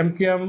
MKM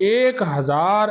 1,000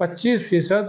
25%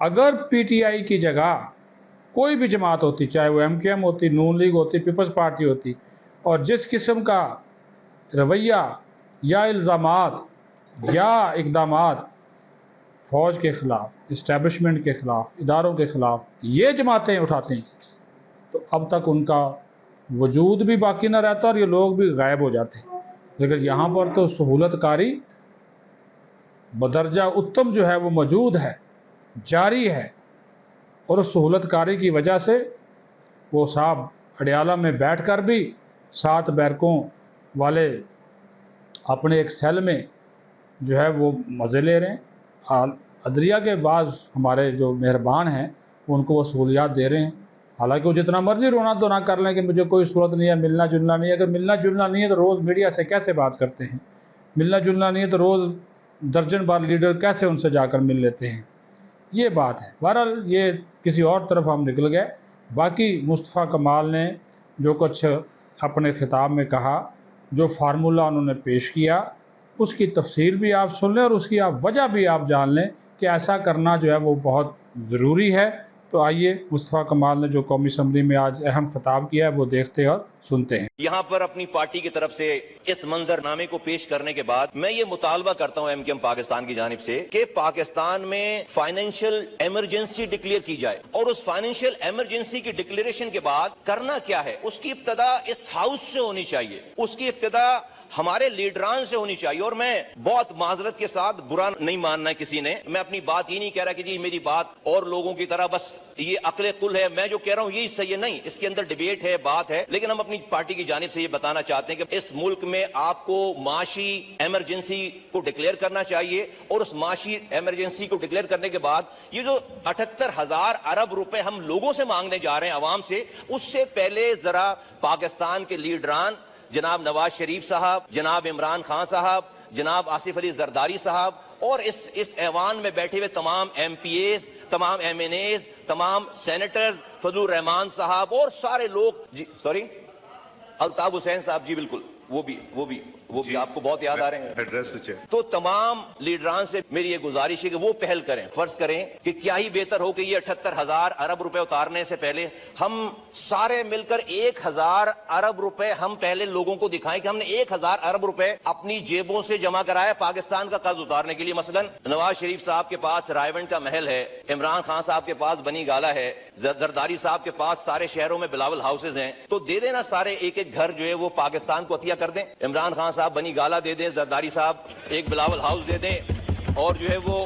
اگر P T I کی جگہ کوئی بھی جماعت ہوتی، چاہے وہ ایم کیو ایم ہوتی، نون لیگ ہوتی، پیپلز پارٹی ہوتی، اور جس قسم کا رویہ یا الزامات یا اقدامات فوج کے خلاف، اسٹیبلشمنٹ کے خلاف، اداروں کے خلاف یہ جماعتیں اٹھاتے ہیں، تو اب تک ان کا وجود بھی باقی نہ رہتا اور یہ لوگ بھی غائب ہو جاتے ہیں۔ لیکن یہاں پر تو سہولت کاری بدرجہ اتم جو ہے وہ موجود ہے، جاری ہے، اور اس سہولت کاری کی وجہ سے وہ صاحب اڈیالہ میں بیٹھ کر بھی 7 بیرکوں والے اپنے ایک سیل میں جو ہے وہ مزے لے رہے ہیں۔ عدلیہ کے بعض ہمارے جو مہربان ہیں ان کو وہ سہولیات دے رہے ہیں، حالانکہ وہ جتنا مرضی رونا تو نہ کر لیں کہ مجھے کوئی صورت نہیں ہے، ملنا جلنا نہیں ہے۔ اگر ملنا جلنا نہیں ہے تو روز میڈیا سے کیسے بات کرتے ہیں؟ ملنا جلنا نہیں ہے تو روز درجن بار لیڈر کیسے ان سے جا کر مل لیتے ہیں؟ یہ بات ہے۔ بہرحال یہ کسی اور طرف ہم نکل گئے۔ باقی مصطفیٰ کمال نے جو کچھ اپنے خطاب میں کہا، جو فارمولہ انہوں نے پیش کیا، اس کی تفصیل بھی آپ سن لیں اور اس کی آپ وجہ بھی آپ جان لیں کہ ایسا کرنا جو ہے وہ بہت ضروری ہے۔ تو آئیے مصطفیٰ کمال نے جو قومی اسمبلی میں آج اہم خطاب کیا ہے وہ دیکھتے اور سنتے ہیں۔ یہاں پر اپنی پارٹی کی طرف سے اس منظر نامے کو پیش کرنے کے بعد میں یہ مطالبہ کرتا ہوں ایم کیو ایم پاکستان کی جانب سے کہ پاکستان میں فائنینشیل ایمرجنسی ڈکلیئر کی جائے، اور اس فائنینشیل ایمرجنسی کی ڈکلیریشن کے بعد کرنا کیا ہے، اس کی ابتدا اس ہاؤس سے ہونی چاہیے، اس کی ابتدا ہمارے لیڈران سے ہونی چاہیے۔ اور میں بہت معذرت کے ساتھ، برا نہیں ماننا ہے کسی نے، میں اپنی بات یہ نہیں کہہ رہا کہ جی میری بات اور لوگوں کی طرح بس یہ عقل کل ہے، میں جو کہہ رہا ہوں یہی صحیح ہے، نہیں، اس کے اندر ڈیبیٹ ہے، بات ہے، لیکن ہم اپنی پارٹی کی جانب سے یہ بتانا چاہتے ہیں کہ اس ملک میں آپ کو معاشی ایمرجنسی کو ڈکلیئر کرنا چاہیے، اور اس معاشی ایمرجنسی کو ڈکلیئر کرنے کے بعد یہ جو 78,000 ارب روپے ہم لوگوں سے مانگنے جا رہے ہیں، عوام سے، اس سے پہلے ذرا پاکستان کے لیڈران جناب نواز شریف صاحب، جناب عمران خان صاحب، جناب آصف علی زرداری صاحب، اور اس ایوان میں بیٹھے ہوئے تمام ایم پی ایز، تمام ایم این ایز، تمام سینیٹرز، فضل الرحمان صاحب اور سارے لوگ، جی سوری الطاف حسین صاحب، جی بالکل، وہ بھی آپ کو بہت یاد آ رہے ہیں۔ تو تمام لیڈران سے میری یہ گزارش ہے کہ وہ پہل کریں، فرض کریں کہ کیا ہی بہتر ہو کہ یہ 78,000 ارب روپے اتارنے سے پہلے ہم سارے مل کر 1,000 ارب روپے ہم پہلے لوگوں کو دکھائیں کہ ہم نے 1,000 ارب روپے اپنی جیبوں سے جمع کرایا پاکستان کا قرض اتارنے کے لیے۔ مثلا نواز شریف صاحب کے پاس رائیونڈ کا محل ہے، عمران خان صاحب کے پاس بنی گالا ہے، زرداری صاحب کے پاس سارے شہروں میں بلاول ہاؤسز ہیں، تو دے دینا سارے ایک ایک گھر جو ہے وہ پاکستان کو عطیہ کر دیں۔ عمران خان صاحب بنی گالا دے دیں، زرداری صاحب ایک بلاول ہاؤس دے دیں، اور جو ہے وہ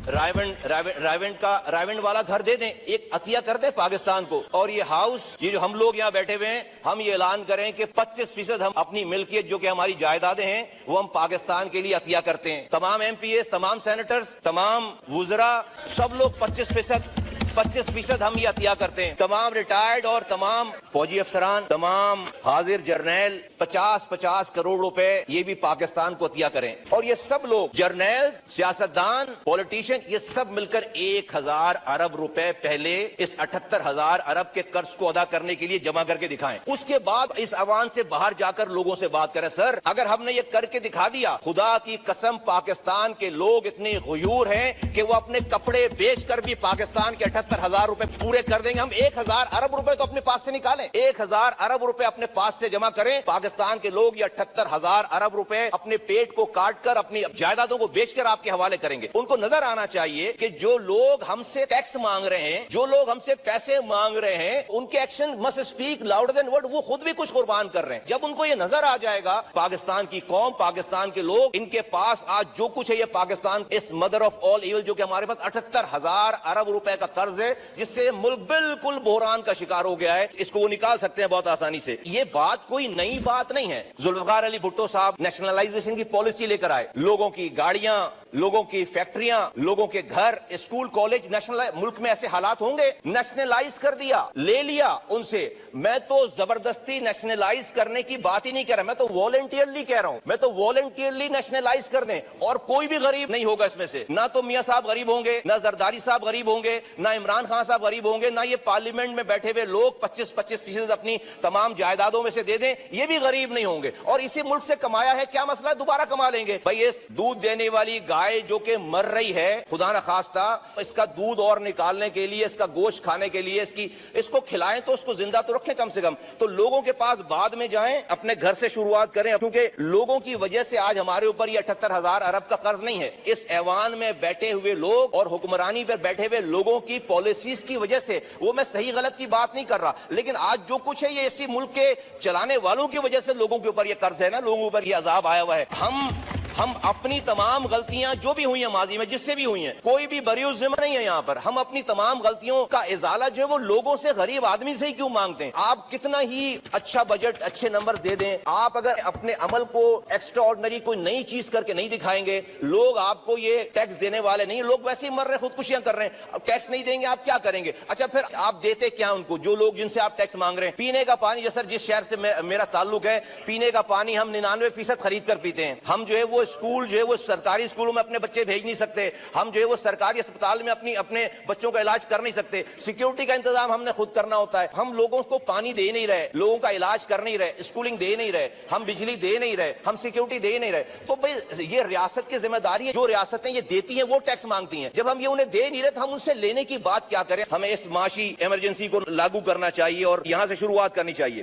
رائیونڈ والا گھر دے دیں، ایک عطیہ کر دیں پاکستان کو۔ اور یہ ہاؤس، یہ جو ہم لوگ یہاں بیٹھے ہوئے ہیں، ہم یہ اعلان کریں کہ 25% ہم اپنی ملکیت جو کہ ہماری جائیدادیں ہیں وہ ہم پاکستان کے لیے عطیہ کرتے ہیں۔ تمام ایم پی ایس، تمام سینیٹرز، تمام وزراء، سب لوگ 25% ہم یہ عطیہ کرتے ہیں۔ تمام ریٹائرڈ اور تمام فوجی افسران، تمام حاضر جرنیل 50 کروڑ روپے یہ بھی پاکستان کو عطیہ کریں۔ اور یہ سب لوگ، جرنیل، سیاستدان، پولیٹیشین، یہ سب مل کر 1,000 ارب روپے پہلے اس 78,000 ارب کے قرض کو ادا کرنے کے لیے جمع کر کے دکھائیں۔ اس کے بعد اس عوام سے باہر جا کر لوگوں سے بات کریں۔ سر، اگر ہم نے یہ کر کے دکھا دیا، خدا کی قسم پاکستان کے لوگ اتنے غیور ہیں کہ وہ اپنے کپڑے بیچ کر بھی پاکستان کے 78,000 روپے پورے کر دیں گے۔ ہم 1,000 ارب روپے تو اپنے پاس سے نکالیں، 1,000 ارب روپے اپنے پاس سے جمع کریں۔ پاکستان کے لوگ یہ 78,000 ارب روپے اپنے پیٹ کو کاٹ کر، اپنی جائیدادوں کو بیچ کر آپ کے حوالے کریں گے۔ ان کو نظر آنا چاہیے کہ جو لوگ ہم سے ٹیکس مانگ رہے ہیں، جو لوگ ہم سے پیسے مانگ رہے ہیں، ان کے action must speak louder than word، وہ خود بھی کچھ قربان کر رہے ہیں۔ جب ان کو یہ نظر آ جائے گا، پاکستان کی قوم، پاکستان کے لوگ، ان کے پاس آج جو کچھ ہے، یہ پاکستان اس مدر آف آل ایول جو کہ ہمارے پاس 78,000 ارب روپے کا قرض ہے، جس سے ملک بالکل بحران کا شکار ہو گیا ہے، اس کو وہ نکال سکتے ہیں بہت آسانی سے۔ یہ بات کوئی نئی بات نہیں ہے۔ ذوالفقار علی بھٹو صاحب نیشنلائزیشن کی پالیسی لے کر آئے، لوگوں کی گاڑیاں، لوگوں کی فیکٹریاں، لوگوں کے گھر، اسکول، کالج، ملک میں ایسے حالات ہوں گے، نیشنلائز کر دیا، لے لیا ان سے۔ میں تو زبردستی نیشنلائز کرنے کی بات ہی نہیں کہہ رہا، میں تو والنٹیئرلی کہہ رہا ہوں، میں تو والنٹیئرلی نیشنلائز کر دیں، اور کوئی بھی غریب نہیں ہوگا اس میں سے۔ نہ تو میاں صاحب غریب ہوں گے، نہ زرداری صاحب غریب ہوں گے، نہ عمران خان صاحب غریب ہوں گے، نہ یہ پارلیمنٹ میں بیٹھے ہوئے لوگ 25% اپنی تمام جائیدادوں میں سے دے دیں، یہ بھی غریب نہیں ہوں گے۔ اور اسی ملک سے کمایا ہے، کیا مسئلہ ہے، دوبارہ کما لیں گے۔ بھائی اس دودھ دینے والی گائے گائے جو کہ مر رہی ہے خدا نخواستہ اس کا دودھ اور نکالنے کے لیے، اس کا گوشت کھانے کے لیے اس کو کھلائیں تو اس کو زندہ تو رکھیں کم سے کم. تو لوگوں کے پاس بعد میں جائیں، اپنے گھر سے شروعات کریں، کیونکہ لوگوں کی وجہ سے آج ہمارے اوپر یہ 78,000 ارب کا قرض نہیں ہے. اس ایوان میں بیٹھے ہوئے لوگ اور حکمرانی پر بیٹھے ہوئے لوگوں کی پالیسیز کی وجہ سے، وہ میں صحیح غلط کی بات نہیں کر رہا، لیکن آج جو کچھ ہے یہ اسی ملک کے چلانے والوں کی وجہ سے لوگوں کے اوپر یہ قرض ہے نا، لوگوں کے اوپر یہ عذاب آیا ہوا ہے. ہم اپنی تمام غلطیاں جو بھی ہوئی ہیں ماضی میں، جس سے بھی ہوئی ہیں، کوئی بھی بری الذمہ نہیں ہے یہاں پر. ہم اپنی تمام غلطیوں کا ازالہ جو ہے وہ لوگوں سے، غریب آدمی سے ہی کیوں مانگتے ہیں؟ آپ کتنا ہی اچھا بجٹ، اچھے نمبر دے دیں، آپ اگر اپنے عمل کو ایکسٹرا آرڈنری کوئی نئی چیز کر کے نہیں دکھائیں گے، لوگ آپ کو یہ ٹیکس دینے والے نہیں، لوگ ویسے ہی مر رہے، خودکشیاں کر رہے ہیں. اب ٹیکس نہیں دیں گے آپ کیا کریں گے؟ اچھا پھر آپ دیتے کیا ان کو؟ جو لوگ جن سے آپ ٹیکس مانگ رہے ہیں، پینے کا پانی، جیسے جس شہر سے میرا تعلق ہے، پینے کا پانی ہم 99% خرید کر پیتے ہیں. ہم جو ہے وہ اسکول جو ہے وہ سرکاری اسکولوں میں اپنے بچے بھیج نہیں سکتے، ہم جو ہے وہ سرکاری اسپتال میں اپنے بچوں کا علاج کر نہیں سکتے. سیکیورٹی کا انتظام ہم نے خود کرنا ہوتا ہے. ہم لوگوں کو پانی دے نہیں رہے، لوگوں کا علاج کر نہیں رہے، اسکولنگ دے نہیں رہے، ہم بجلی دے نہیں رہے، ہم سیکیورٹی دے نہیں رہے. تو بھئی یہ ریاست کی ذمہ داری ہے، جو ریاستیں یہ دیتی ہیں وہ ٹیکس مانگتی ہیں. جب ہم یہ انہیں دے نہیں رہے تو ہم ان سے لینے کی بات کیا کریں؟ ہمیں اس معاشی ایمرجنسی کو لاگو کرنا چاہیے اور یہاں سے شروعات کرنی چاہیے.